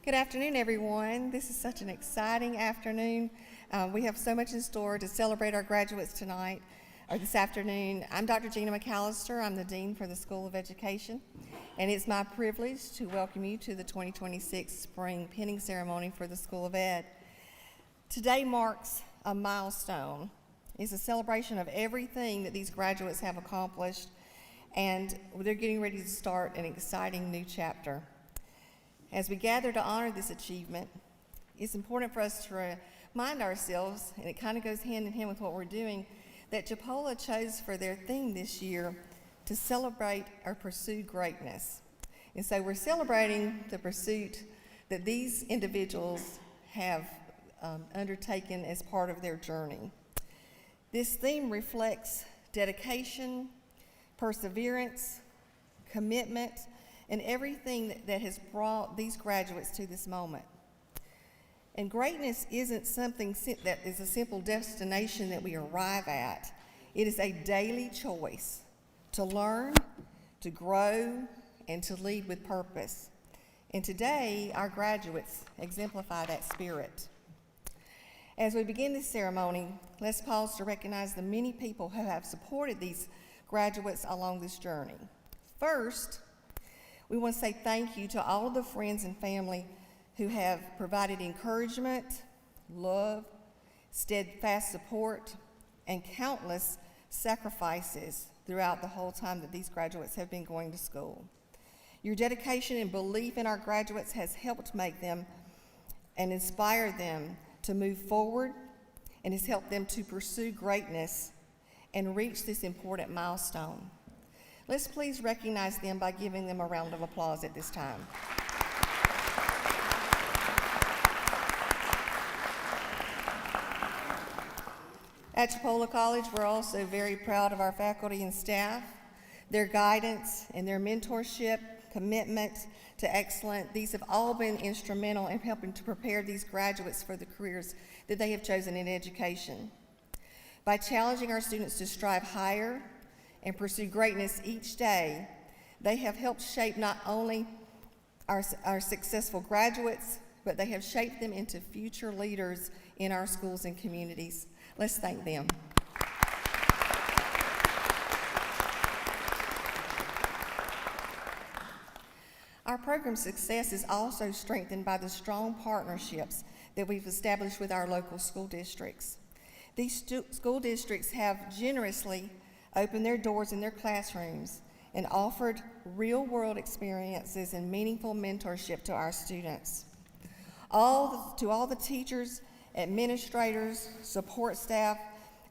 Good afternoon, everyone. This is such an exciting afternoon. We have so much in store to celebrate our graduates tonight, or this afternoon. I'm Dr. Gina McAllister. I'm the Dean for the School of Education, and it's my privilege to welcome you to the 2026 Spring Pinning Ceremony for the School of Ed. Today marks a milestone. It's a celebration of everything that these graduates have accomplished, and they're getting ready to start an exciting new chapter. As we gather to honor this achievement, it's important for us to remind ourselves, and it kind of goes hand in hand with what we're doing, that Chipola chose for their theme this year to celebrate or pursue greatness. And so we're celebrating the pursuit that these individuals have undertaken as part of their journey. This theme reflects dedication, perseverance, commitment, and everything that has brought these graduates to this moment. And greatness isn't something that is a simple destination that we arrive at. It is a daily choice to learn, to grow, and to lead with purpose. And today, our graduates exemplify that spirit. As we begin this ceremony, let's pause to recognize the many people who have supported these graduates along this journey. First, we want to say thank you to all of the friends and family who have provided encouragement, love, steadfast support, and countless sacrifices throughout the whole time that these graduates have been going to school. Your dedication and belief in our graduates has helped make them and inspire them to move forward, and has helped them to pursue greatness and reach this important milestone. Let's please recognize them by giving them a round of applause at this time. At Chipola College, we're also very proud of our faculty and staff. Their guidance and their mentorship, commitment to excellence, these have all been instrumental in helping to prepare these graduates for the careers that they have chosen in education. By challenging our students to strive higher and pursue greatness each day, they have helped shape not only our successful graduates, but they have shaped them into future leaders in our schools and communities. Let's thank them. Our program's success is also strengthened by the strong partnerships that we've established with our local school districts. These school districts have generously opened their doors in their classrooms and offered real-world experiences and meaningful mentorship to our students. To all the teachers, administrators, support staff,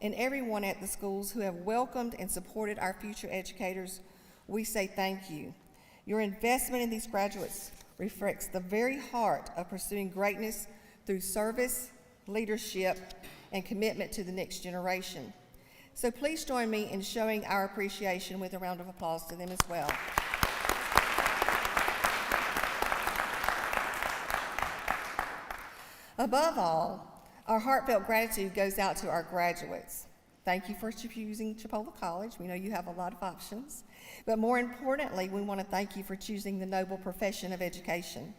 and everyone at the schools who have welcomed and supported our future educators, we say thank you. Your investment in these graduates reflects the very heart of pursuing greatness through service, leadership, and commitment to the next generation. So please join me in showing our appreciation with a round of applause to them as well. Above all, our heartfelt gratitude goes out to our graduates. Thank you for choosing Chipola College. We know you have a lot of options. But more importantly, we want to thank you for choosing the noble profession of education.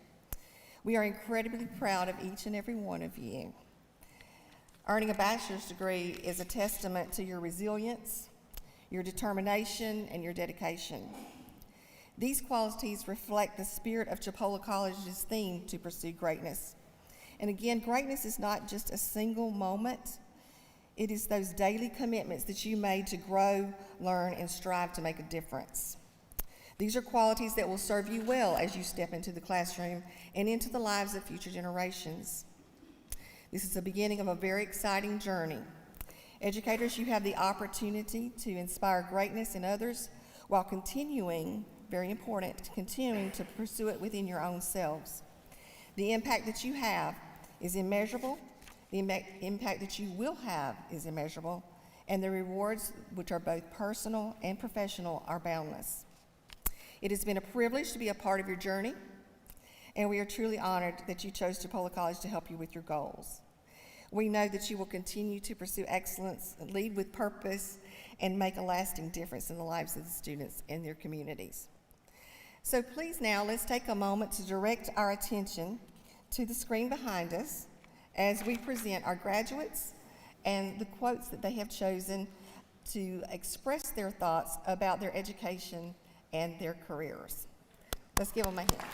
We are incredibly proud of each and every one of you. Earning a bachelor's degree is a testament to your resilience, your determination, and your dedication. These qualities reflect the spirit of Chipola College's theme to pursue greatness. And again, greatness is not just a single moment. It is those daily commitments that you made to grow, learn, and strive to make a difference. These are qualities that will serve you well as you step into the classroom and into the lives of future generations. This is the beginning of a very exciting journey. Educators, you have the opportunity to inspire greatness in others while continuing, very important, continuing to pursue it within your own selves. The impact that you have is immeasurable. The impact that you will have is immeasurable, and the rewards, which are both personal and professional, are boundless. It has been a privilege to be a part of your journey, and we are truly honored that you chose Chipola College to help you with your goals. We know that you will continue to pursue excellence, lead with purpose, and make a lasting difference in the lives of the students and their communities. So please now, let's take a moment to direct our attention to the screen behind us as we present our graduates and the quotes that they have chosen to express their thoughts about their education and their careers. Let's give them a hand.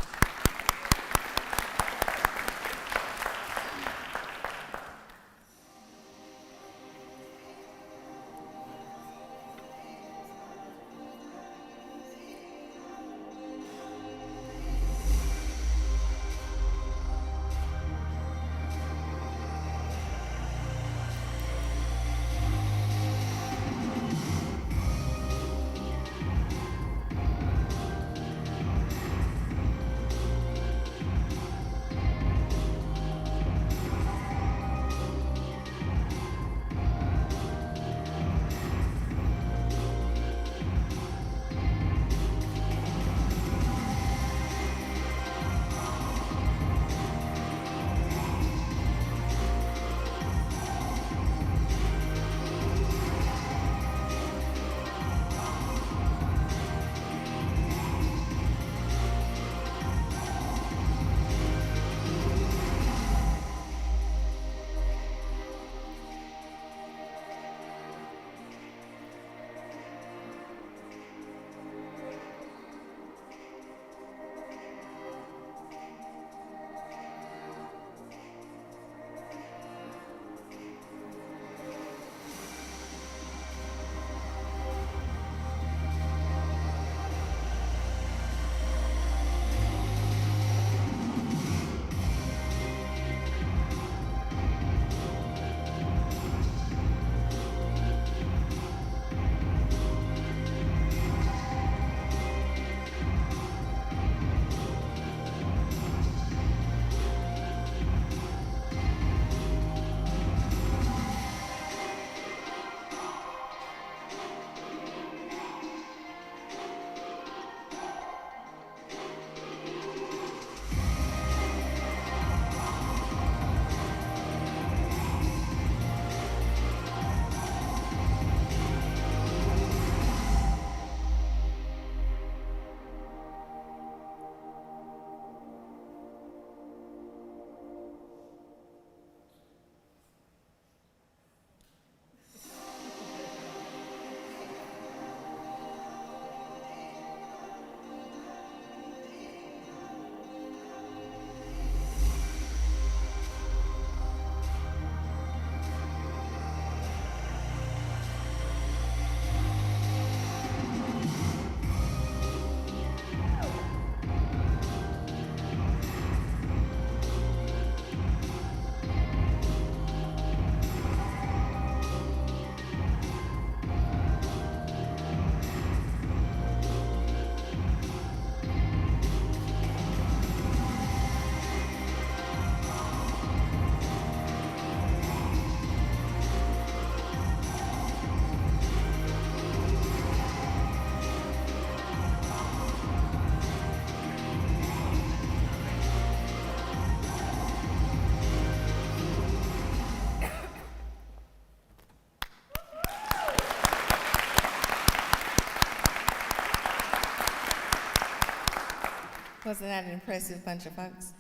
Wasn't that an impressive bunch of folks?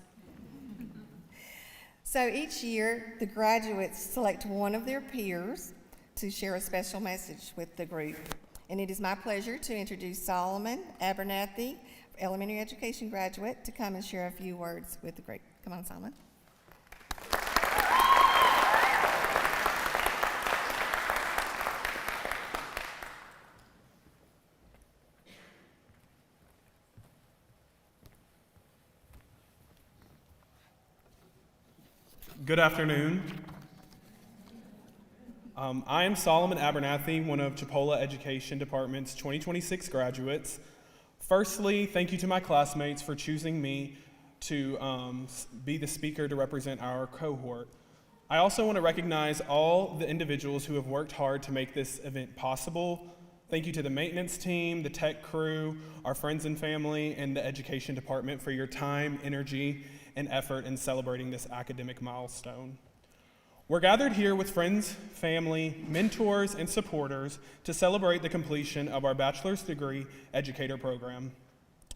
So each year, the graduates select one of their peers to share a special message with the group. And it is my pleasure to introduce Solomon Abernathy, elementary education graduate, to come and share a few words with the group. Come on, Solomon. Good afternoon. I am Solomon Abernathy, one of Chipola Education Department's 2026 graduates. Firstly, thank you to my classmates for choosing me to be the speaker to represent our cohort. I also want to recognize all the individuals who have worked hard to make this event possible. Thank you to the maintenance team, the tech crew, our friends and family, and the education department for your time, energy, and effort in celebrating this academic milestone. We're gathered here with friends, family, mentors, and supporters to celebrate the completion of our bachelor's degree educator program,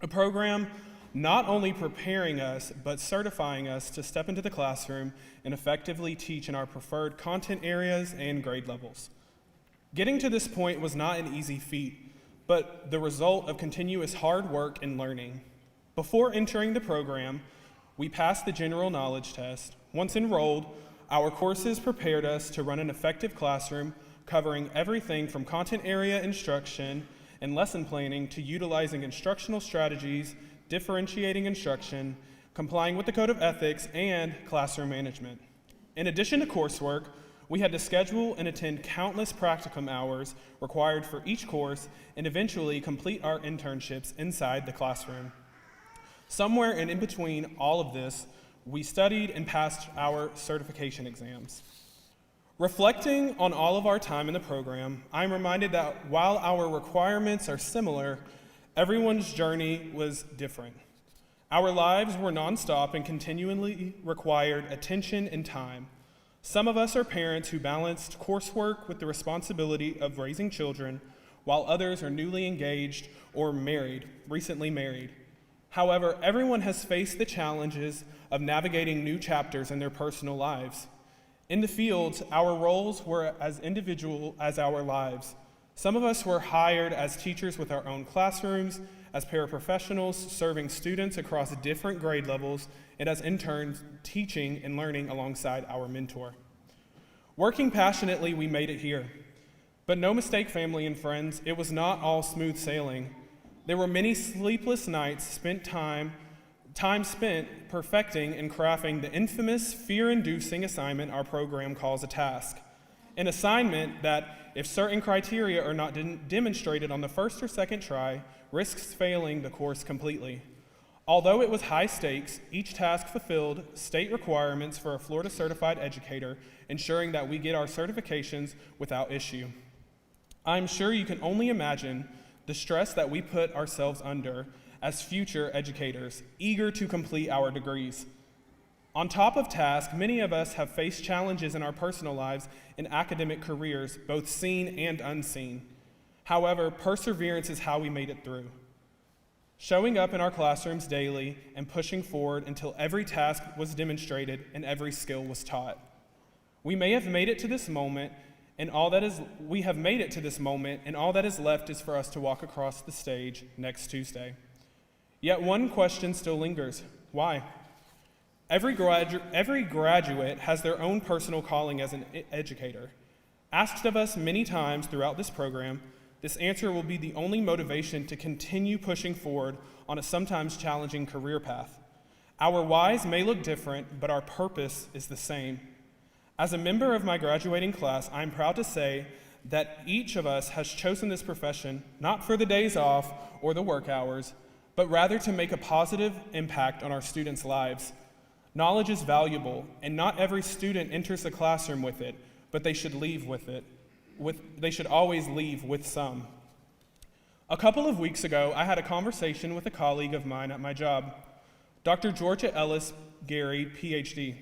a program not only preparing us, but certifying us to step into the classroom and effectively teach in our preferred content areas and grade levels. Getting to this point was not an easy feat, but the result of continuous hard work and learning. Before entering the program, we passed the general knowledge test. Once enrolled, our courses prepared us to run an effective classroom covering everything from content area instruction and lesson planning to utilizing instructional strategies, differentiating instruction, complying with the code of ethics, and classroom management. In addition to coursework, we had to schedule and attend countless practicum hours required for each course and eventually complete our internships inside the classroom. Somewhere in between all of this, we studied and passed our certification exams. Reflecting on all of our time in the program, I'm reminded that while our requirements are similar, everyone's journey was different. Our lives were nonstop and continually required attention and time. Some of us are parents who balanced coursework with the responsibility of raising children, while others are newly engaged or recently married. However, everyone has faced the challenges of navigating new chapters in their personal lives. In the fields, our roles were as individual as our lives. Some of us were hired as teachers with our own classrooms, as paraprofessionals serving students across different grade levels, and as interns teaching and learning alongside our mentor. Working passionately, we made it here. But no mistake, family and friends, it was not all smooth sailing. There were many sleepless nights time spent perfecting and crafting the infamous fear-inducing assignment our program calls a task. An assignment that, if certain criteria are not demonstrated on the first or second try, risks failing the course completely. Although it was high stakes, each task fulfilled state requirements for a Florida certified educator, ensuring that we get our certifications without issue. I'm sure you can only imagine the stress that we put ourselves under as future educators, eager to complete our degrees. On top of task, many of us have faced challenges in our personal lives and academic careers, both seen and unseen. However, perseverance is how we made it through. Showing up in our classrooms daily and pushing forward until every task was demonstrated and every skill was taught. We have made it to this moment, and all that is left is for us to walk across the stage next Tuesday. Yet one question still lingers: why? Every graduate has their own personal calling as an educator. Asked of us many times throughout this program, this answer will be the only motivation to continue pushing forward on a sometimes challenging career path. Our whys may look different, but our purpose is the same. As a member of my graduating class, I'm proud to say that each of us has chosen this profession not for the days off or the work hours, but rather to make a positive impact on our students' lives. Knowledge is valuable, and not every student enters the classroom with it, but they should leave with it. They should always leave with some. A couple of weeks ago, I had a conversation with a colleague of mine at my job, Dr. Georgia Ellis Gary, PhD.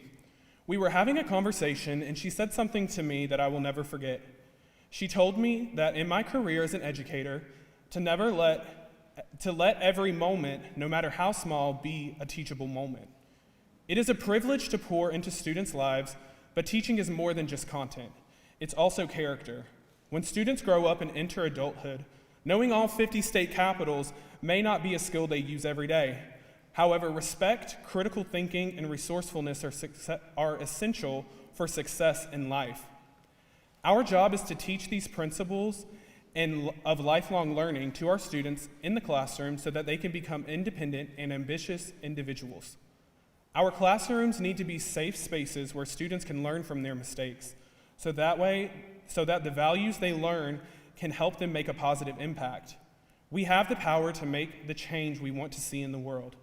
We were having a conversation, and she said something to me that I will never forget. She told me that in my career as an educator, to let every moment, no matter how small, be a teachable moment. It is a privilege to pour into students' lives, but teaching is more than just content. It's also character. When students grow up and enter adulthood, knowing all 50 state capitals may not be a skill they use every day. However, respect, critical thinking, and resourcefulness are essential for success in life. Our job is to teach these principles of lifelong learning to our students in the classroom so that they can become independent and ambitious individuals. Our classrooms need to be safe spaces where students can learn from their mistakes, so that the values they learn can help them make a positive impact. We have the power to make the change we want to see in the world.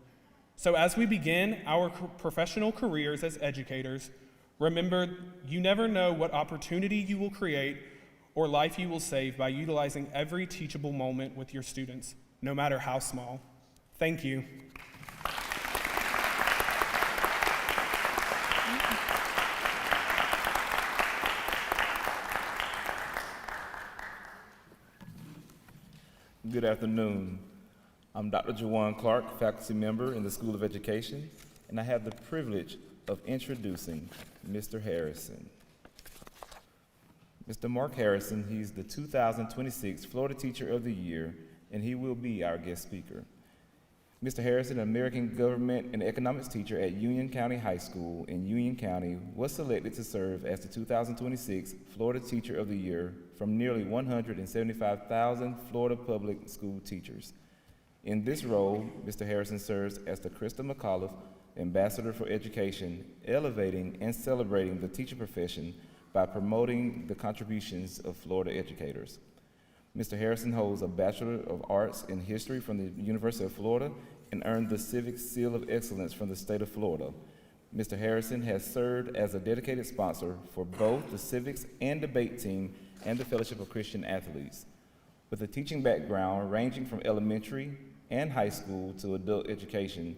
So as we begin our professional careers as educators, remember, you never know what opportunity you will create or life you will save by utilizing every teachable moment with your students, no matter how small. Thank you. Good afternoon. I'm Dr. Jawan Clark, faculty member in the School of Education, and I have the privilege of introducing Mr. Harrison. Mr. Mark Harrison, he's the 2026 Florida Teacher of the Year, and he will be our guest speaker. Mr. Harrison, an American government and economics teacher at Union County High School in Union County, was selected to serve as the 2026 Florida Teacher of the Year from nearly 175,000 Florida public school teachers. In this role, Mr. Harrison serves as the Krista McAuliffe Ambassador for Education, elevating and celebrating the teacher profession by promoting the contributions of Florida educators. Mr. Harrison holds a Bachelor of Arts in History from the University of Florida and earned the Civic Seal of Excellence from the state of Florida. Mr. Harrison has served as a dedicated sponsor for both the civics and debate team and the Fellowship of Christian Athletes. With a teaching background ranging from elementary and high school to adult education,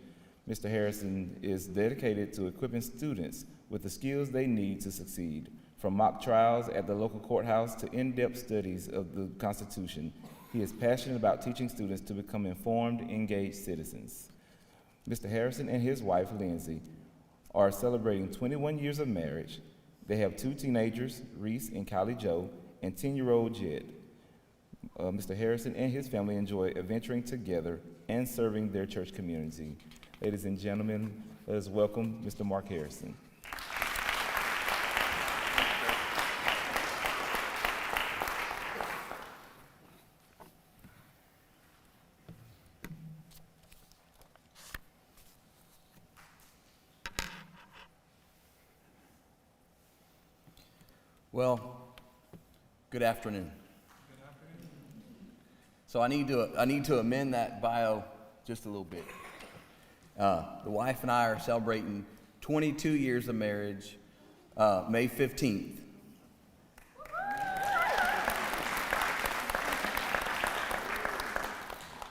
Mr. Harrison is dedicated to equipping students with the skills they need to succeed, from mock trials at the local courthouse to in-depth studies of the Constitution. He is passionate about teaching students to become informed, engaged citizens. Mr. Harrison and his wife, Lindsay, are celebrating 21 years of marriage. They have 2 teenagers, Reese and Kylie Jo, and 10-year-old Jed. Mr. Harrison and his family enjoy adventuring together and serving their church community. Ladies and gentlemen, let us welcome Mr. Mark Harrison. Well, good afternoon. So I need to amend that bio just a little bit. The wife and I are celebrating 22 years of marriage, May 15th.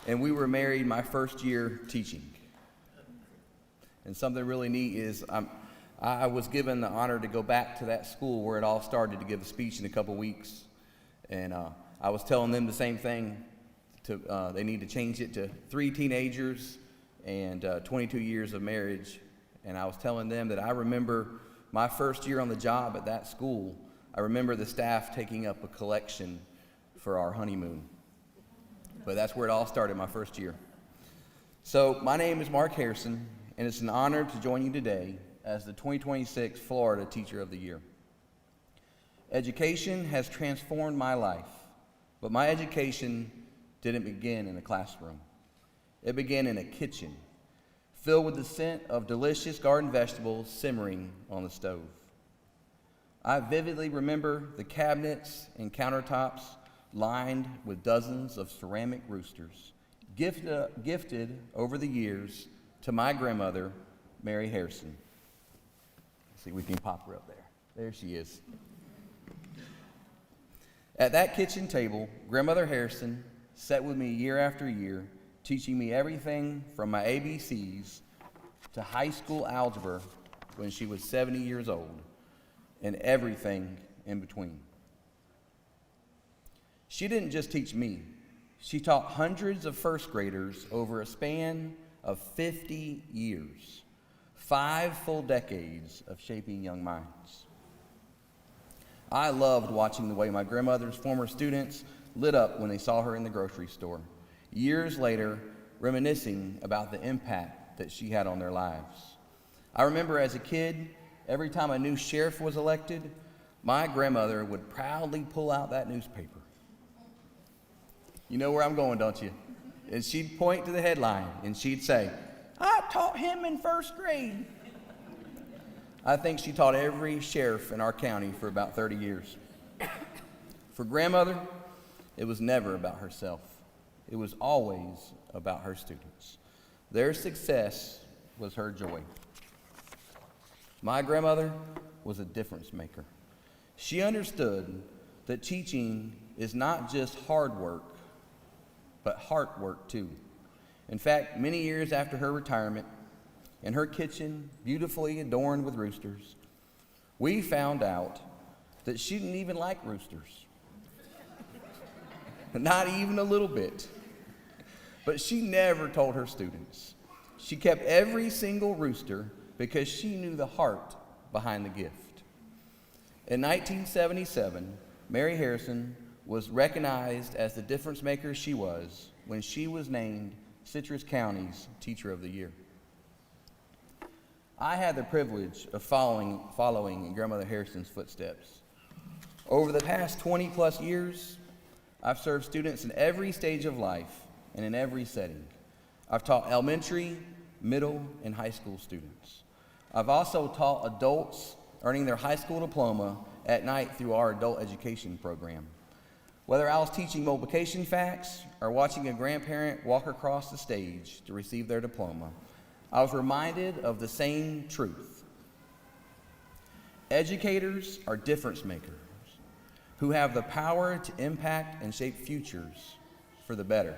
And we were married my first year teaching. And something really neat is I was given the honor to go back to that school where it all started to give a speech in a couple weeks. And I was telling them the same thing. They need to change it to 3 teenagers and 22 years of marriage. And I was telling them that I remember my first year on the job at that school. I remember the staff taking up a collection for our honeymoon. But that's where it all started, my first year. So my name is Mark Harrison, and it's an honor to join you today as the 2026 Florida Teacher of the Year. Education has transformed my life, but my education didn't begin in a classroom. It began in a kitchen, filled with the scent of delicious garden vegetables simmering on the stove. I vividly remember the cabinets and countertops lined with dozens of ceramic roosters, gifted over the years to my grandmother, Mary Harrison. See, we can pop her up there. There she is. At that kitchen table, Grandmother Harrison sat with me year after year, teaching me everything from my ABCs to high school algebra when she was 70 years old, and everything in between. She didn't just teach me. She taught hundreds of first graders over a span of 50 years, 5 full decades of shaping young minds. I loved watching the way my grandmother's former students lit up when they saw her in the grocery store, years later reminiscing about the impact that she had on their lives. I remember as a kid, every time a new sheriff was elected, my grandmother would proudly pull out that newspaper. You know where I'm going, don't you? And she'd point to the headline and she'd say, "I taught him in first grade." I think she taught every sheriff in our county for about 30 years. For grandmother, it was never about herself. It was always about her students. Their success was her joy. My grandmother was a difference maker. She understood that teaching is not just hard work, but heart work too. In fact, many years after her retirement, in her kitchen, beautifully adorned with roosters, we found out that she didn't even like roosters. Not even a little bit. But she never told her students. She kept every single rooster because she knew the heart behind the gift. In 1977, Mary Harrison was recognized as the difference maker she was when she was named Citrus County's Teacher of the Year. I had the privilege of following in Grandmother Harrison's footsteps. Over the past 20 plus years, I've served students in every stage of life and in every setting. I've taught elementary, middle, and high school students. I've also taught adults earning their high school diploma at night through our adult education program. Whether I was teaching multiplication facts or watching a grandparent walk across the stage to receive their diploma, I was reminded of the same truth. Educators are difference makers who have the power to impact and shape futures for the better.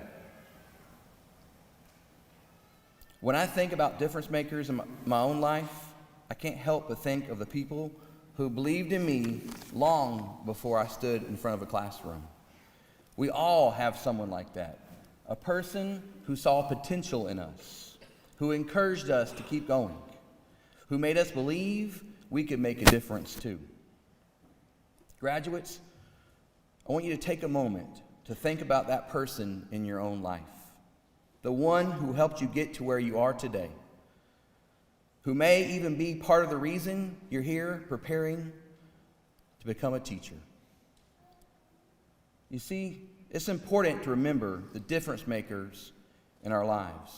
When I think about difference makers in my own life, I can't help but think of the people who believed in me long before I stood in front of a classroom. We all have someone like that, a person who saw potential in us, who encouraged us to keep going, who made us believe we could make a difference too. Graduates, I want you to take a moment to think about that person in your own life, the one who helped you get to where you are today, who may even be part of the reason you're here preparing to become a teacher. You see, it's important to remember the difference makers in our lives,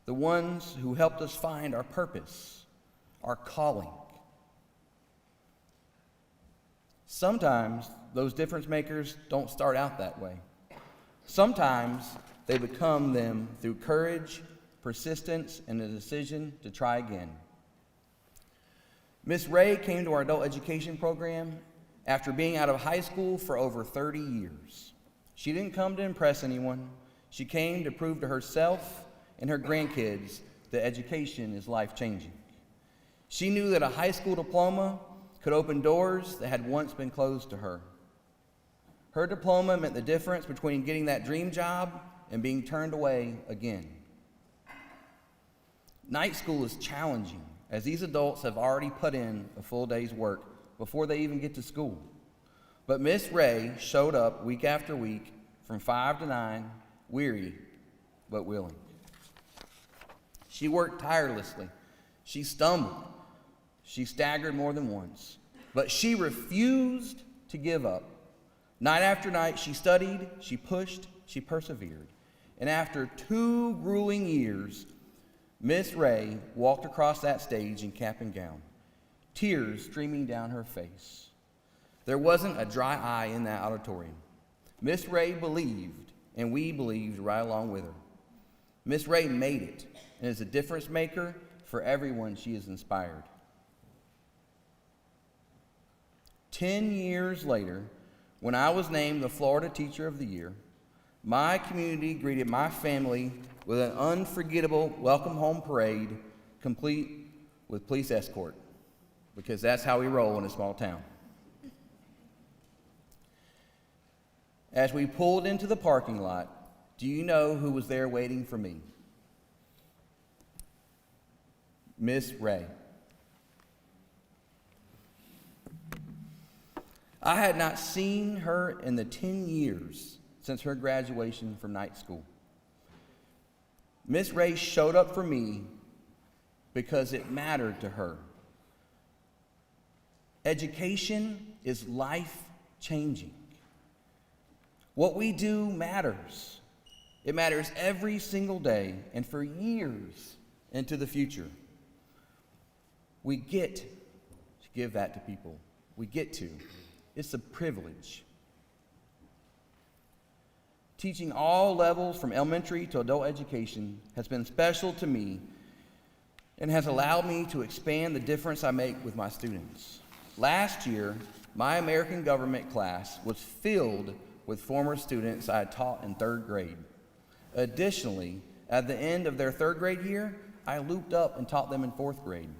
the ones who helped us find our purpose, our calling. Sometimes those difference makers don't start out that way. Sometimes they become them through courage, persistence, and a decision to try again. Miss Ray came to our adult education program after being out of high school for over 30 years. She didn't come to impress anyone. She came to prove to herself and her grandkids that education is life-changing. She knew that a high school diploma could open doors that had once been closed to her. Her diploma meant the difference between getting that dream job and being turned away again. Night school is challenging, as these adults have already put in a full day's work before they even get to school. But Miss Ray showed up week after week from 5 to 9, weary but willing. She worked tirelessly. She stumbled. She staggered more than once. But she refused to give up. Night after night, she studied, she pushed, she persevered. And after 2 grueling years, Miss Ray walked across that stage in cap and gown, tears streaming down her face. There wasn't a dry eye in that auditorium. Miss Ray believed, and we believed right along with her. Miss Ray made it, and is a difference maker for everyone she has inspired. 10 years later, when I was named the Florida Teacher of the Year, my community greeted my family with an unforgettable welcome home parade, complete with police escort, because that's how we roll in a small town. As we pulled into the parking lot, do you know who was there waiting for me? Miss Ray. I had not seen her in the 10 years since her graduation from night school. Miss Ray showed up for me because it mattered to her. Education is life-changing. What we do matters. It matters every single day and for years into the future. We get to give that to people. We get to. It's a privilege. Teaching all levels from elementary to adult education has been special to me and has allowed me to expand the difference I make with my students. Last year, my American government class was filled with former students I had taught in 3rd grade. Additionally, at the end of their 3rd grade year, I looped up and taught them in 4th grade.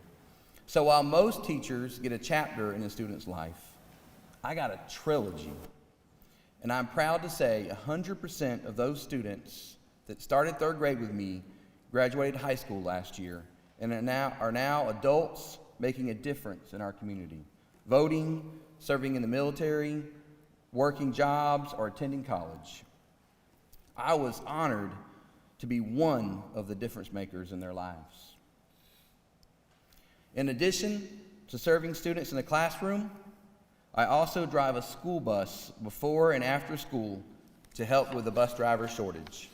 So while most teachers get a chapter in a student's life, I got a trilogy. And I'm proud to say 100% of those students that started third grade with me graduated high school last year and are now adults making a difference in our community, voting, serving in the military, working jobs, or attending college. I was honored to be one of the difference makers in their lives. In addition to serving students in the classroom, I also drive a school bus before and after school to help with the bus driver shortage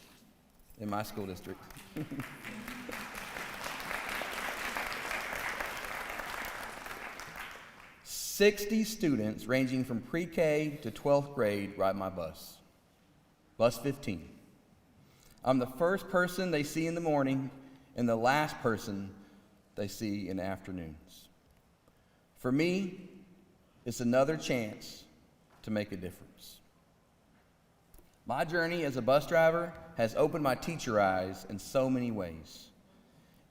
in my school district. 60 students ranging from pre-K to 12th grade ride my bus, Bus 15. I'm the first person they see in the morning and the last person they see in the afternoons. For me, it's another chance to make a difference. My journey as a bus driver has opened my teacher eyes in so many ways.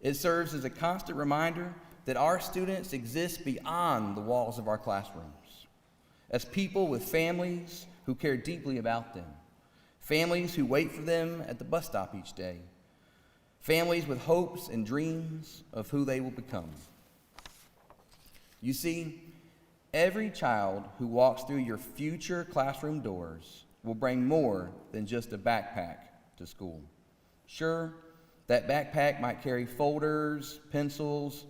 It serves as a constant reminder that our students exist beyond the walls of our classrooms, as people with families who care deeply about them, families who wait for them at the bus stop each day, families with hopes and dreams of who they will become. You see, every child who walks through your future classroom doors will bring more than just a backpack to school. Sure, that backpack might carry folders, pencils,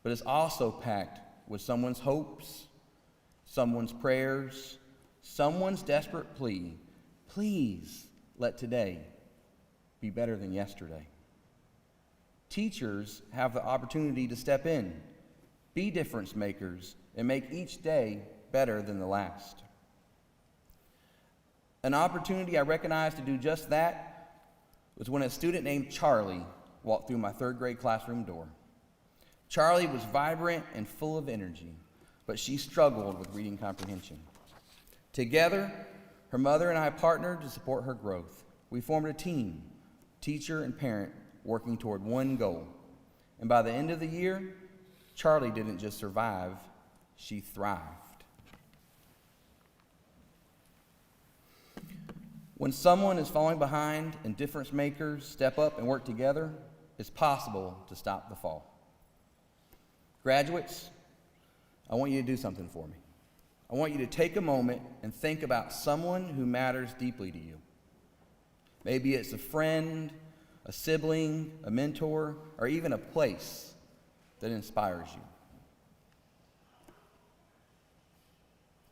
but it's also packed with someone's hopes, someone's prayers, someone's desperate plea. Please let today be better than yesterday. Teachers have the opportunity to step in, be difference makers, and make each day better than the last. An opportunity I recognized to do just that was when a student named Charlie walked through my third grade classroom door. Charlie was vibrant and full of energy, but she struggled with reading comprehension. Together, her mother and I partnered to support her growth. We formed a team, teacher and parent, working toward one goal. And by the end of the year, Charlie didn't just survive, she thrived. When someone is falling behind and difference makers step up and work together, it's possible to stop the fall. Graduates, I want you to do something for me. I want you to take a moment and think about someone who matters deeply to you. Maybe it's a friend, a sibling, a mentor, or even a place that inspires you.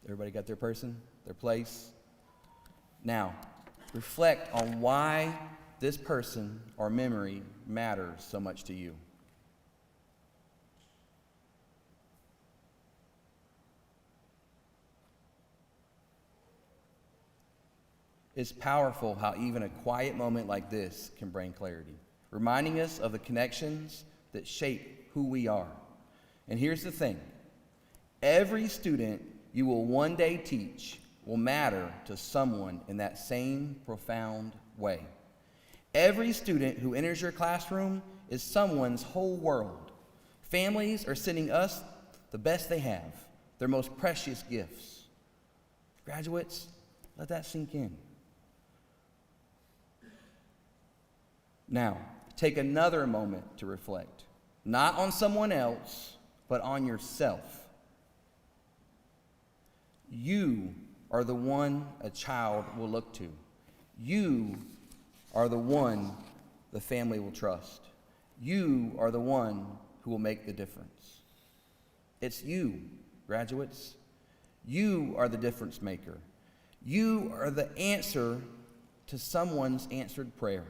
Everybody got their person, their place? Now, reflect on why this person or memory matters so much to you. It's powerful how even a quiet moment like this can bring clarity, reminding us of the connections that shape who we are. And here's the thing. Every student you will one day teach will matter to someone in that same profound way. Every student who enters your classroom is someone's whole world. Families are sending us the best they have, their most precious gifts. Graduates, let that sink in. Now, take another moment to reflect, not on someone else, but on yourself. You are the one a child will look to. You are the one the family will trust. You are the one who will make the difference. It's you, graduates. You are the difference maker. You are the answer to someone's answered prayer.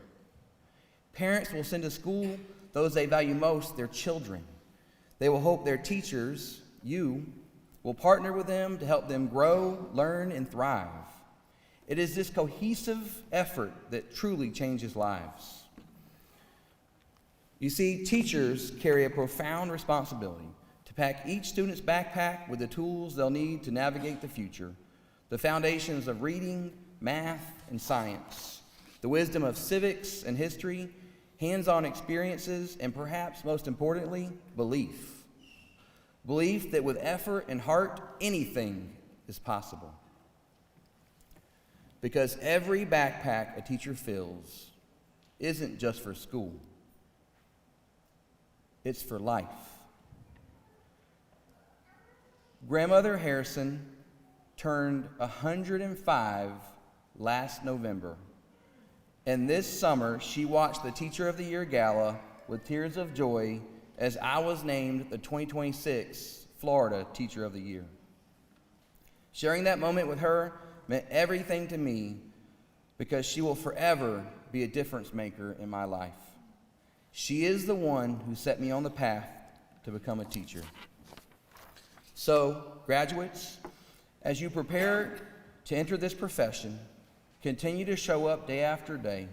Parents will send to school those they value most, their children. They will hope their teachers, you, will partner with them to help them grow, learn, and thrive. It is this cohesive effort that truly changes lives. You see, teachers carry a profound responsibility to pack each student's backpack with the tools they'll need to navigate the future, the foundations of reading, math, and science, the wisdom of civics and history, hands-on experiences, and perhaps most importantly, belief. Belief that with effort and heart, anything is possible. Because every backpack a teacher fills isn't just for school. It's for life. Grandmother Harrison turned 105 last November, and this summer she watched the Teacher of the Year Gala with tears of joy as I was named the 2026 Florida Teacher of the Year. Sharing that moment with her meant everything to me because she will forever be a difference maker in my life. She is the one who set me on the path to become a teacher. So, graduates, as you prepare to enter this profession, continue to show up day after day,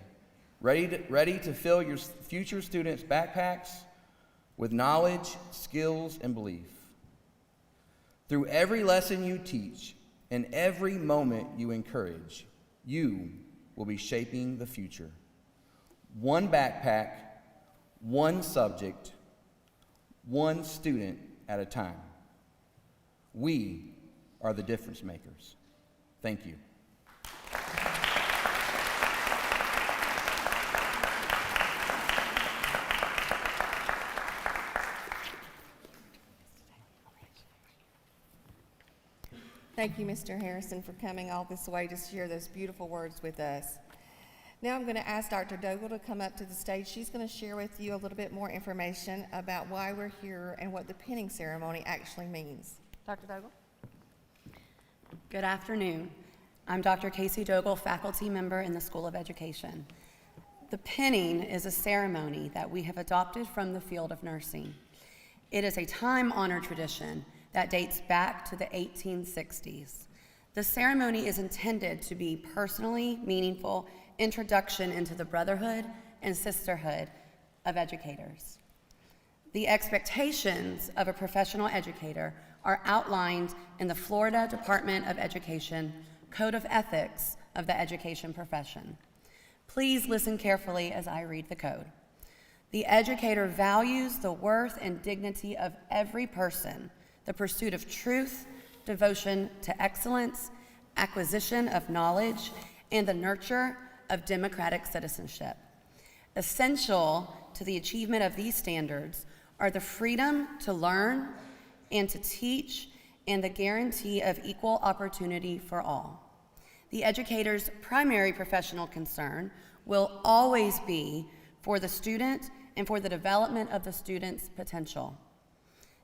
ready to fill your future students' backpacks with knowledge, skills, and belief. Through every lesson you teach and every moment you encourage, you will be shaping the future. One backpack, one subject, one student at a time. We are the difference makers. Thank you. Thank you, Mr. Harrison, for coming all this way to share those beautiful words with us. Now I'm going to ask Dr. Dogle to come up to the stage. She's going to share with you a little bit more information about why we're here and what the pinning ceremony actually means. Dr. Dogle? Good afternoon. I'm Dr. Casey Dogle, faculty member in the School of Education. The pinning is a ceremony that we have adopted from the field of nursing. It is a time-honored tradition that dates back to the 1860s. The ceremony is intended to be personally meaningful introduction into the brotherhood and sisterhood of educators. The expectations of a professional educator are outlined in the Florida Department of Education Code of Ethics of the Education Profession. Please listen carefully as I read the code. The educator values the worth and dignity of every person, the pursuit of truth, devotion to excellence, acquisition of knowledge, and the nurture of democratic citizenship. Essential to the achievement of these standards are the freedom to learn and to teach and the guarantee of equal opportunity for all. The educator's primary professional concern will always be for the student and for the development of the student's potential.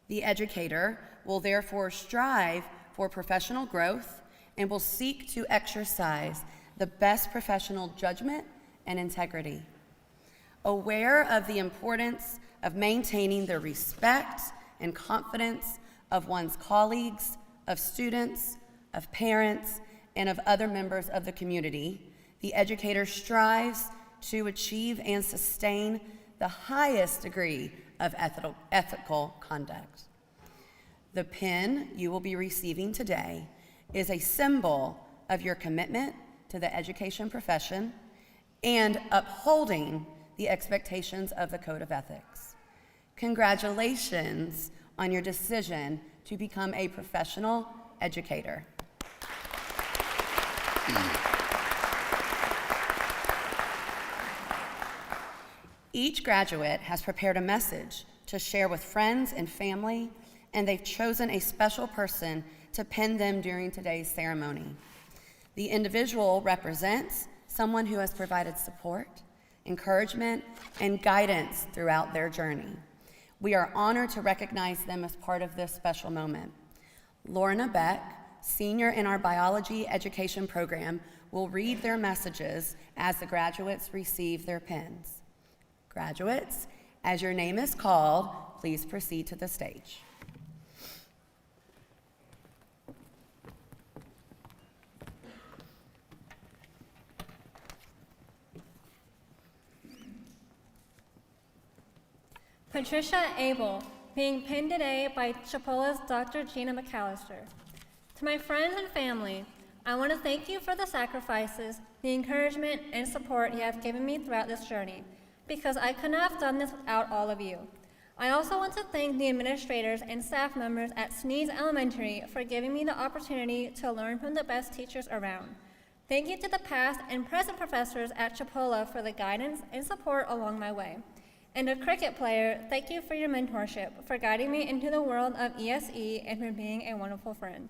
The educator will therefore strive for professional growth and will seek to exercise the best professional judgment and integrity. Aware of the importance of maintaining the respect and confidence of one's colleagues, of students, of parents, and of other members of the community, the educator strives to achieve and sustain the highest degree of ethical conduct. The pin you will be receiving today is a symbol of your commitment to the education profession and upholding the expectations of the Code of Ethics. Congratulations on your decision to become a professional educator. Each graduate has prepared a message to share with friends and family, and they've chosen a special person to pin them during today's ceremony. The individual represents someone who has provided support, encouragement, and guidance throughout their journey. We are honored to recognize them as part of this special moment. Lorna Beck, senior in our biology education program, will read their messages as the graduates receive their pins. Graduates, as your name is called, please proceed to the stage. Patricia Abel, being pinned today by Chipola's Dr. Gina McAllister. To my friends and family, I want to thank you for the sacrifices, the encouragement, and support you have given me throughout this journey, because I could not have done this without all of you. I also want to thank the administrators and staff members at Sneeze Elementary for giving me the opportunity to learn from the best teachers around. Thank you to the past and present professors at Chipola for the guidance and support along my way. And a cricket player, thank you for your mentorship, for guiding me into the world of ESE, and for being a wonderful friend.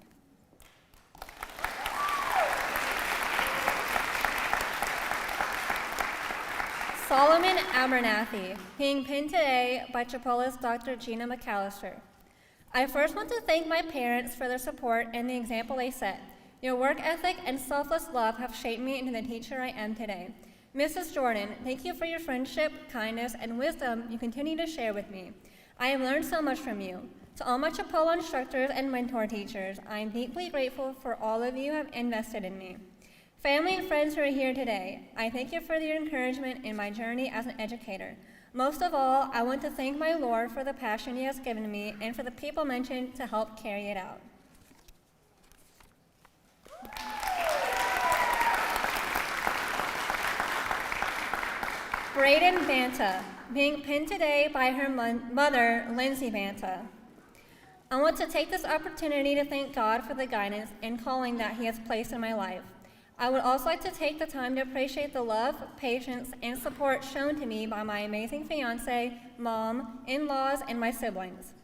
Solomon Abernathy, being pinned today by Chipola's Dr. Gina McAllister. I first want to thank my parents for their support and the example they set. Your work ethic and selfless love have shaped me into the teacher I am today. Mrs. Jordan, thank you for your friendship, kindness, and wisdom you continue to share with me. I have learned so much from you. To all my Chipola instructors and mentor teachers, I am deeply grateful for all of you have invested in me. Family and friends who are here today, I thank you for your encouragement in my journey as an educator. Most of all, I want to thank my Lord for the passion He has given me and for the people mentioned to help carry it out. Brayden Banta, being pinned today by her mother, Lindsay Banta. I want to take this opportunity to thank God for the guidance and calling that He has placed in my life. I would also like to take the time to appreciate the love, patience, and support shown to me by my amazing fiance, mom, in-laws, and my siblings.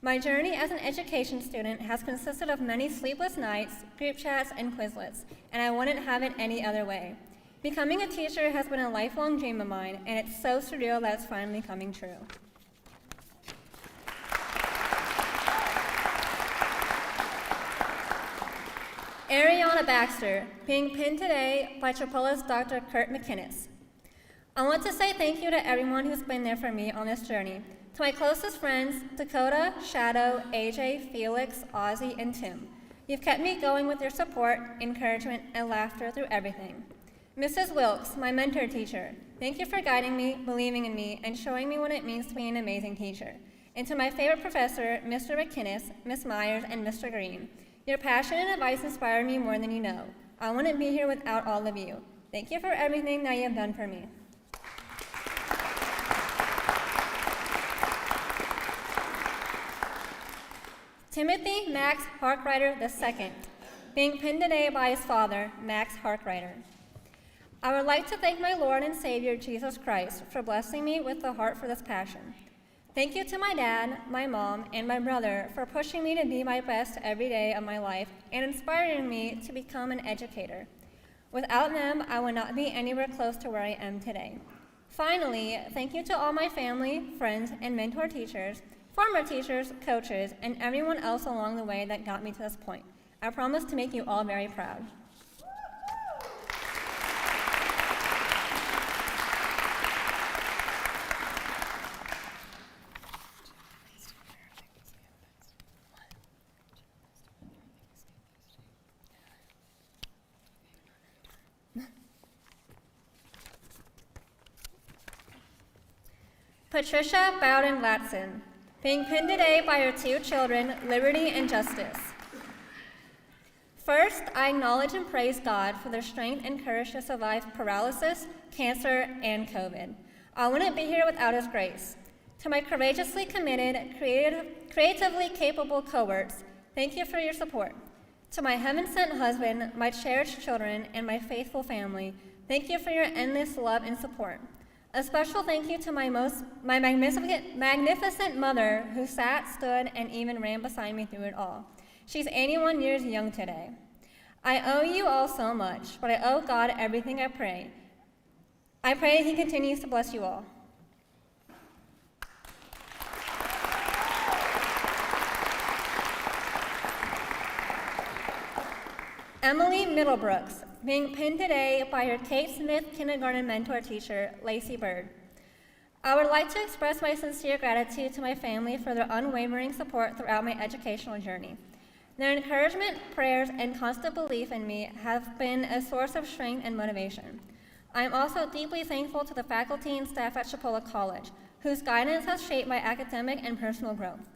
My journey as an education student has consisted of many sleepless nights, group chats, and Quizlets, and I wouldn't have it any other way. Becoming a teacher has been a lifelong dream of mine, and it's so surreal that it's finally coming true. Ariana Baxter, being pinned today by Chipola's Dr. Kurt McInnes. I want to say thank you to everyone who's been there for me on this journey. To my closest friends, Dakota, Shadow, AJ, Felix, Ozzy, and Tim. You've kept me going with your support, encouragement, and laughter through everything. Mrs. Wilkes, my mentor teacher, thank you for guiding me, believing in me, and showing me what it means to be an amazing teacher. And to my favorite professor, Mr. McInnes, Miss Myers, and Mr. Green, your passion and advice inspire me more than you know. I wouldn't be here without all of you. Thank you for everything that you have done for me. Timothy Max Harkrider II, being pinned today by his father, Max Harkrider. I would like to thank my Lord and Savior, Jesus Christ, for blessing me with the heart for this passion. Thank you to my dad, my mom, and my brother for pushing me to be my best every day of my life and inspiring me to become an educator. Without them, I would not be anywhere close to where I am today. Finally, thank you to all my family, friends, and mentor teachers, former teachers, coaches, and everyone else along the way that got me to this point. I promise to make you all very proud. Patricia Bowden-Latson, being pinned today by her two children, Liberty and Justice. First, I acknowledge and praise God for their strength and courage to survive paralysis, cancer, and COVID. I wouldn't be here without His grace. To my courageously committed, creatively capable cohorts, thank you for your support. To my heaven-sent husband, my cherished children, and my faithful family, thank you for your endless love and support. A special thank you to my magnificent mother who sat, stood, and even ran beside me through it all. She's 81 years young today. I owe you all so much, but I owe God everything I pray. I pray He continues to bless you all. Emily Middlebrooks, being pinned today by her Kate Smith kindergarten mentor teacher, Lacey Bird. I would like to express my sincere gratitude to my family for their unwavering support throughout my educational journey. Their encouragement, prayers, and constant belief in me have been a source of strength and motivation. I am also deeply thankful to the faculty and staff at Chipola College, whose guidance has shaped my academic and personal growth.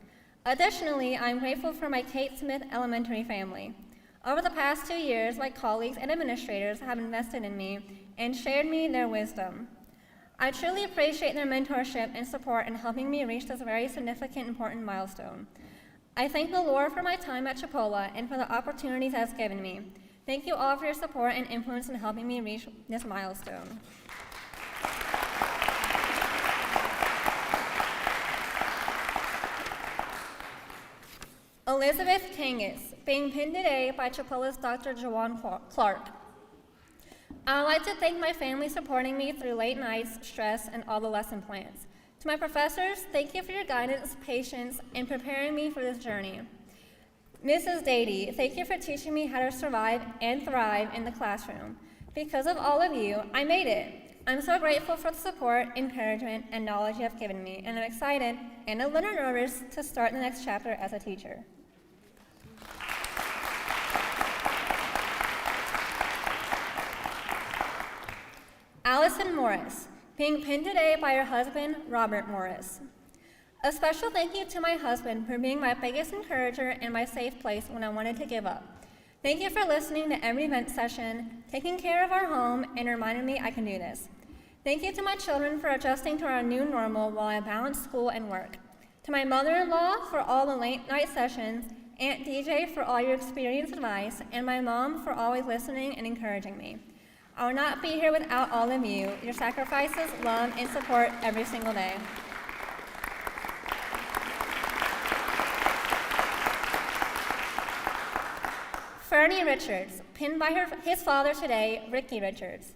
Additionally, I am grateful for my Kate Smith Elementary family. Over the past 2 years, my colleagues and administrators have invested in me and shared me their wisdom. I truly appreciate their mentorship and support in helping me reach this very significant, important milestone. I thank the Lord for my time at Chipola and for the opportunities He has given me. Thank you all for your support and influence in helping me reach this milestone. Elizabeth Kangas, being pinned today by Chipola's Dr. Jawan Clark. I would like to thank my family supporting me through late nights, stress, and all the lesson plans. To my professors, thank you for your guidance, patience, and preparing me for this journey. Mrs. Dady, thank you for teaching me how to survive and thrive in the classroom. Because of all of you, I made it. I'm so grateful for the support, encouragement, and knowledge you have given me, and I'm excited and a little nervous to start the next chapter as a teacher. Allison Morris, being pinned today by her husband, Robert Morris. A special thank you to my husband for being my biggest encourager and my safe place when I wanted to give up. Thank you for listening to every event session, taking care of our home, and reminding me I can do this. Thank you to my children for adjusting to our new normal while I balance school and work. To my mother-in-law for all the late night sessions, Aunt DJ for all your experienced advice, and my mom for always listening and encouraging me. I would not be here without all of you, your sacrifices, love, and support every single day. Fernie Richards, pinned by his father today, Ricky Richards.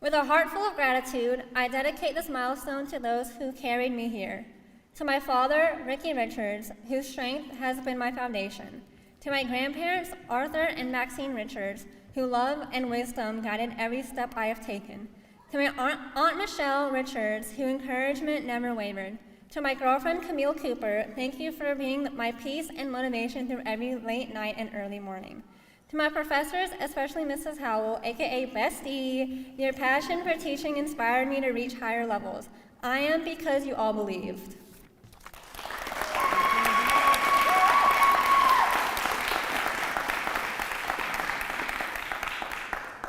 With a heart full of gratitude, I dedicate this milestone to those who carried me here. To my father, Ricky Richards, whose strength has been my foundation. To my grandparents, Arthur and Maxine Richards, whose love and wisdom guided every step I have taken. To my Aunt Michelle Richards, whose encouragement never wavered. To my girlfriend, Camille Cooper, thank you for being my peace and motivation through every late night and early morning. To my professors, especially Mrs. Howell, aka Bestie, your passion for teaching inspired me to reach higher levels. I am because you all believed.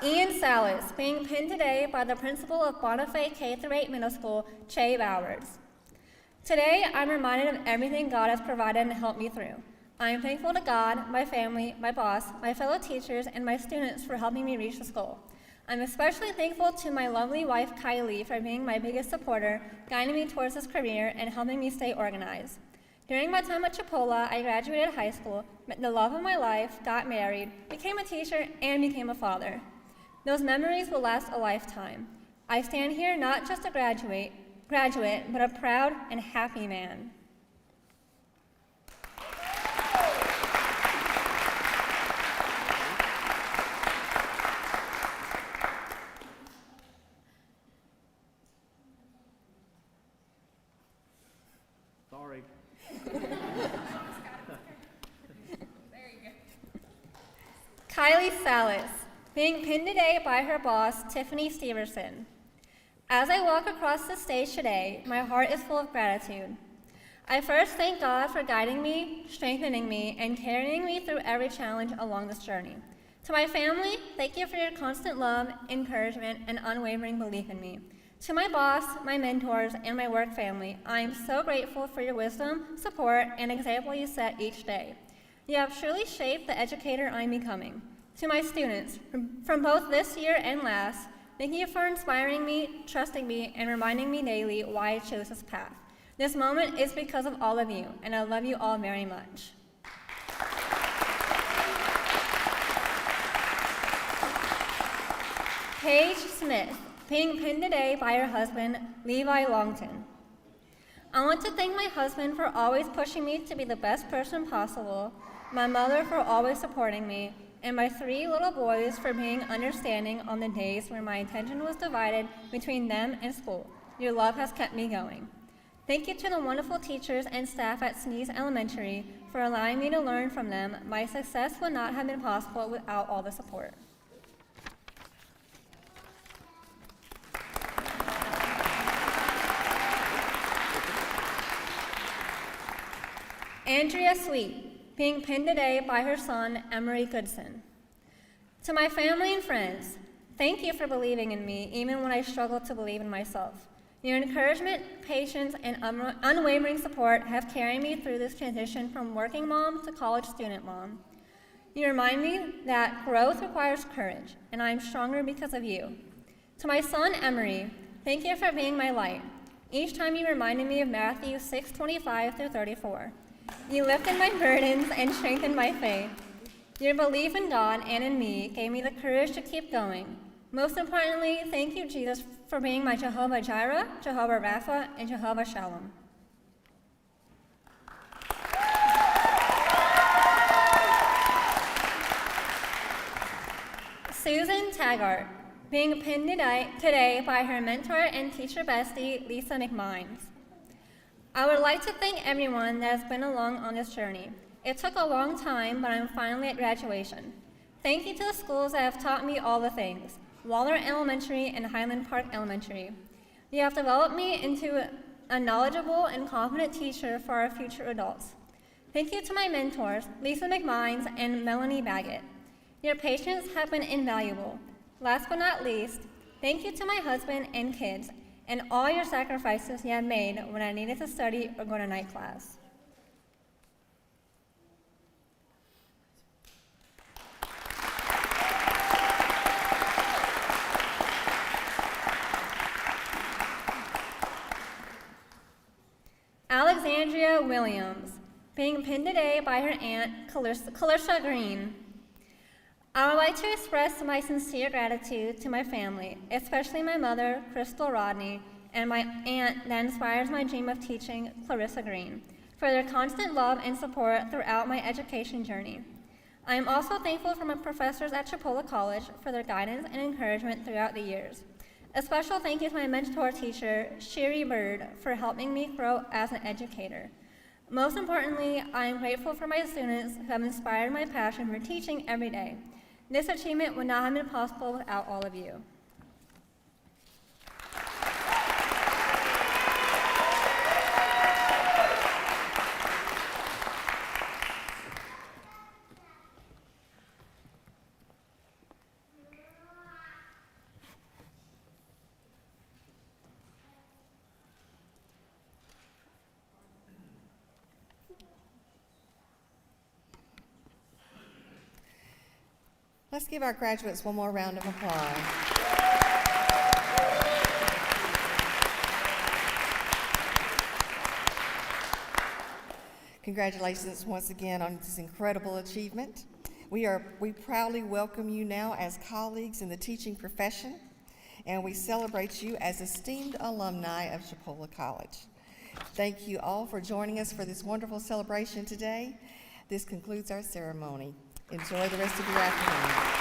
Ian Salas, being pinned today by the principal of Bonifay K-8 Middle School, Che Bowers. Today, I'm reminded of everything God has provided and helped me through. I am thankful to God, my family, my boss, my fellow teachers, and my students for helping me reach this goal. I'm especially thankful to my lovely wife, Kylie, for being my biggest supporter, guiding me towards this career, and helping me stay organized. During my time at Chipola, I graduated high school, met the love of my life, got married, became a teacher, and became a father. Those memories will last a lifetime. I stand here not just a graduate, but a proud and happy man. Sorry. Kylie Salas, being pinned today by her boss, Tiffany Steverson. As I walk across the stage today, my heart is full of gratitude. I first thank God for guiding me, strengthening me, and carrying me through every challenge along this journey. To my family, thank you for your constant love, encouragement, and unwavering belief in me. To my boss, my mentors, and my work family, I am so grateful for your wisdom, support, and example you set each day. You have truly shaped the educator I'm becoming. To my students, from both this year and last, thank you for inspiring me, trusting me, and reminding me daily why I chose this path. This moment is because of all of you, and I love you all very much. Paige Smith, being pinned today by her husband, Levi Longton. I want to thank my husband for always pushing me to be the best person possible, my mother for always supporting me, and my 3 little boys for being understanding on the days where my attention was divided between them and school. Your love has kept me going. Thank you to the wonderful teachers and staff at Sneeze Elementary for allowing me to learn from them. My success would not have been possible without all the support. Andrea Sweet, being pinned today by her son, Emery Goodson. To my family and friends, thank you for believing in me, even when I struggled to believe in myself. Your encouragement, patience, and unwavering support have carried me through this transition from working mom to college student mom. You remind me that growth requires courage, and I am stronger because of you. To my son, Emery, thank you for being my light. Each time you reminded me of Matthew 6:25-34. You lifted my burdens and strengthened my faith. Your belief in God and in me gave me the courage to keep going. Most importantly, thank you, Jesus, for being my Jehovah Jireh, Jehovah Rapha, and Jehovah Shalom. Susan Taggart, being pinned today by her mentor and teacher bestie, Lisa McMines. I would like to thank everyone that has been along on this journey. It took a long time, but I'm finally at graduation. Thank you to the schools that have taught me all the things, Waller Elementary and Highland Park Elementary. You have developed me into a knowledgeable and confident teacher for our future adults. Thank you to my mentors, Lisa McMines and Melanie Baggett. Your patience has been invaluable. Last but not least, thank you to my husband and kids and all your sacrifices you have made when I needed to study or go to night class. Alexandria Williams, being pinned today by her aunt, Clarissa Green. I would like to express my sincere gratitude to my family, especially my mother, Crystal Rodney, and my aunt that inspires my dream of teaching, Clarissa Green, for their constant love and support throughout my education journey. I am also thankful for my professors at Chipola College for their guidance and encouragement throughout the years. A special thank you to my mentor teacher, Sherry Bird, for helping me grow as an educator. Most importantly, I am grateful for my students who have inspired my passion for teaching every day. This achievement would not have been possible without all of you. Let's give our graduates one more round of applause. Congratulations once again on this incredible achievement. We proudly welcome you now as colleagues in the teaching profession, and we celebrate you as esteemed alumni of Chipola College. Thank you all for joining us for this wonderful celebration today. This concludes our ceremony. Enjoy the rest of your afternoon.